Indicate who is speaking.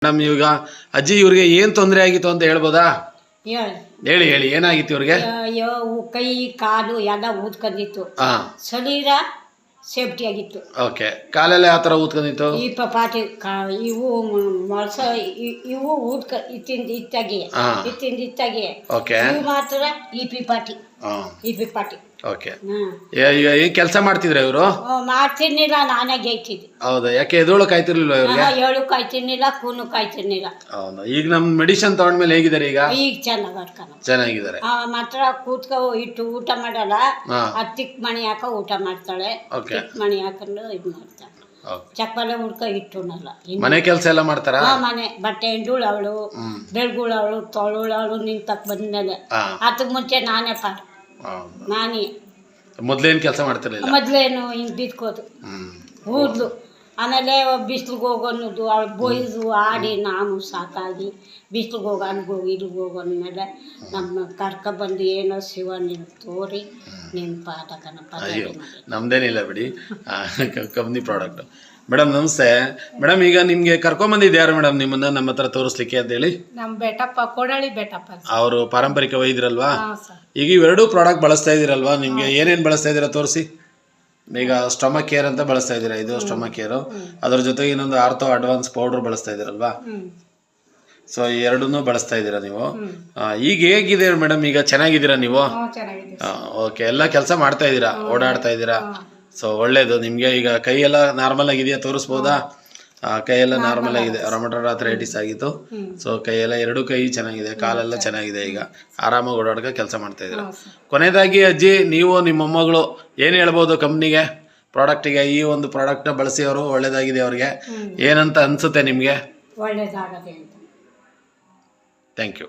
Speaker 1: Madam ಇವಾಗ ಅಜ್ಜಿ ಇವ್ರಿಗೆ ಏನ್ ತೊಂದರೆ ಆಗಿತ್ತು ಅಂತ ಹೇಳ್ಬೋದಾ? ಹೇಳಿ ಹೇಳಿ ಏನಾಗಿತ್ತು ಇವ್ರಿಗೆ?
Speaker 2: ಕೈ ಕಾಲು ಎಲ್ಲ ಊದ್ಕೊಂಡಿತ್ತು, ಶರೀರ ಸೇಫ್ಟಿ ಆಗಿತ್ತು.
Speaker 1: ಓಕೆ, ಕಾಲೆಲ್ಲ ಯಾವ ತರ ಊದ್ಕೊಂಡಿತ್ತು?
Speaker 2: ಈ ಪಾಟಿ ಇವು ಮೊಳಸ ಇವು ಇತ್ತಾಗಿ ಇವು ಮಾತ್ರ ಈ ಪಾಟಿ.
Speaker 1: ಓಕೆ, ಈಗ ಏನ್ ಕೆಲಸ ಮಾಡ್ತಿದ್ರ ಇವರು?
Speaker 2: ಮಾಡ್ತಿರ್ಲಿಲ್ಲ, ನಾನೇ ಗೈತಿದ್ದೆ.
Speaker 1: ಹೌದಾ? ಯಾಕೆ ಎದೋಳಕ್ ಆಯ್ತಿರ್ಲಿಲ್ವ ಇವ್ರಿಗೆ?
Speaker 2: ಹೇಳು ಕಾಯ್ತಿರ್ಲಿಲ್ಲ, ಕೂನು ಕಾಯ್ತಿರ್ಲಿಲ್ಲ.
Speaker 1: ಹೌದಾ? ಈಗ ನಮ್ ಮೆಡಿಸಿನ್ ತಗೊಂಡ್ಮೇಲೆ ಹೇಗಿದ್ದಾರೆ? ಈಗ ಚೆನ್ನಾಗಿದ್ದಾರೆ.
Speaker 2: ಮಾತ್ರ ಕೂತ್ಕೊ ಇಟ್ಟು ಊಟ ಮಾಡಲ್ಲ, ತಿಕ್ ಮಣಿ ಹಾಕ ಊಟ ಮಾಡ್ತಾಳೆ. ತಿಕ್ ಮಣಿ ಹಾಕೊಂಡು ಇದು ಮಾಡ್ತಾಳೆ. ಚಪ್ಪಲೆ ಹುಡ್ಕ ಇಟ್ಟುನಲ್ಲ.
Speaker 1: ಮನೆ ಕೆಲಸ ಎಲ್ಲ ಮಾಡ್ತಾರ?
Speaker 2: ಮನೆ ಬಟ್ಟೆ ಹಿಂಡುಳವಳು, ಬೆಳ್ಗುಳವಳು, ತೊಳುಳವಳು ನಿಂತಕ್ ಬಂದ್ಮೇಲೆ. ಅದಕ್ಕೆ ಮುಂಚೆ ನಾನೇ ನಾನೇ
Speaker 1: ಮೊದ್ಲೇನ್ ಕೆಲಸ ಮಾಡ್ತಿರ್ಲಿಲ್ಲ.
Speaker 2: ಮೊದ್ಲೇನು ಹಿಂಗ್ ಬಿದ್ಕೋದು ಊದ್ಲು, ಆಮೇಲೆ ಬಿಸಿಲಿಗೆ ಹೋಗೋದು, ಅವಳು ಬೊಯ್ದು ಆಡಿ ನಾನು ಸಾಕಾಗಿ ಬಿಸಿಲಿಗೆ ಹೋಗೋ ಅನ್ಗೋಗಿ ಇಲ್ಲಿಗೆ ಹೋಗೋದ್ಮೇಲೆ ನಮ್ಮ ಕರ್ಕೊಬಂದು ಏನೋ ಶಿವ ನೀನು ತೋರಿ ನಿನ್ನ ಪಾಠ ಕಣಪ್ಪ.
Speaker 1: ನಮ್ದೇನಿಲ್ಲ ಬಿಡಿ, ಕಂಪ್ನಿ ಪ್ರಾಡಕ್ಟ್. ಮೇಡಮ್ ನಮಸ್ತೆ. ಮೇಡಮ್ ಈಗ ನಿಮ್ಗೆ ಕರ್ಕೊಂಬಂದಿದ್ದು ಯಾರು ಮೇಡಮ್ ನಿಮ್ಮನ್ನ ನಮ್ಮ ಹತ್ರ ತೋರಿಸ್ಲಿಕ್ಕೆ ಅಂತ ಹೇಳಿ?
Speaker 2: ನಮ್ಮ ಬೇಟಪ್ಪ, ಕೋಡಳ್ಳಿ ಬೇಟಪ್ಪ.
Speaker 1: ಅವರು ಪಾರಂಪರಿಕ ವೈದ್ಯರಲ್ವಾ? ಈಗ ಇವೆರಡೂ ಪ್ರಾಡಕ್ಟ್ ಬಳಸ್ತಾ ಇದೀರಲ್ವಾ? ನಿಮ್ಗೆ ಏನೇನು ಬಳಸ್ತಾ ಇದೀರಾ ತೋರಿಸಿ. ಈಗ ಸ್ಟಮಕ್ ಕೇರ್ ಅಂತ ಬಳಸ್ತಾ ಇದ್ದೀರಾ, ಇದು ಸ್ಟಮಕ್ ಕೇರು. ಅದ್ರ ಜೊತೆಗೆ ಇನ್ನೊಂದು ಆರ್ಥೋ ಅಡ್ವಾನ್ಸ್ ಪೌಡರ್ ಬಳಸ್ತಾ ಇದೀರಲ್ವಾ? ಸೊ ಎರಡನ್ನೂ ಬಳಸ್ತಾ ಇದ್ದೀರಾ ನೀವು. ಈಗ ಹೇಗಿದೆ ಮೇಡಮ್? ಈಗ ಚೆನ್ನಾಗಿದ್ದೀರಾ ನೀವು? ಓಕೆ, ಎಲ್ಲ ಕೆಲಸ ಮಾಡ್ತಾ ಇದ್ದೀರಾ, ಓಡಾಡ್ತಾ ಇದ್ದೀರಾ? ಸೊ ಒಳ್ಳೇದು. ನಿಮ್ಗೆ ಈಗ ಕೈ ಎಲ್ಲ ನಾರ್ಮಲ್ ಆಗಿದೆಯಾ? ತೋರಿಸ್ಬೋದಾ? ಕೈಯೆಲ್ಲ ನಾರ್ಮಲ್ ಆಗಿದೆ, ರೊಮಟೈಡ್ ಆರ್ಥರೈಟಿಸ್ ಆಗಿತ್ತು. ಸೊ ಕೈಯೆಲ್ಲ ಎರಡು ಕೈ ಚೆನ್ನಾಗಿದೆ, ಕಾಲೆಲ್ಲ ಚೆನ್ನಾಗಿದೆ, ಈಗ ಆರಾಮಾಗಿ ಓಡಾಡ್ಕ ಕೆಲಸ ಮಾಡ್ತಾ ಇದ್ದೀರಾ. ಕೊನೆಯದಾಗಿ ಅಜ್ಜಿ, ನೀವು ನಿಮ್ಮ ಮೊಮ್ಮಗಳು ಏನು ಹೇಳ್ಬೋದು ಕಂಪ್ನಿಗೆ, ಪ್ರಾಡಕ್ಟಿಗೆ? ಈ ಒಂದು ಪ್ರಾಡಕ್ಟ್ನ ಬಳಸಿ ಅವರು ಒಳ್ಳೇದಾಗಿದೆ, ಅವ್ರಿಗೆ ಏನಂತ ಅನ್ಸುತ್ತೆ ನಿಮಗೆ?
Speaker 2: ಒಳ್ಳೇದಾಗದೆ ಅಂತ.
Speaker 1: Thank you.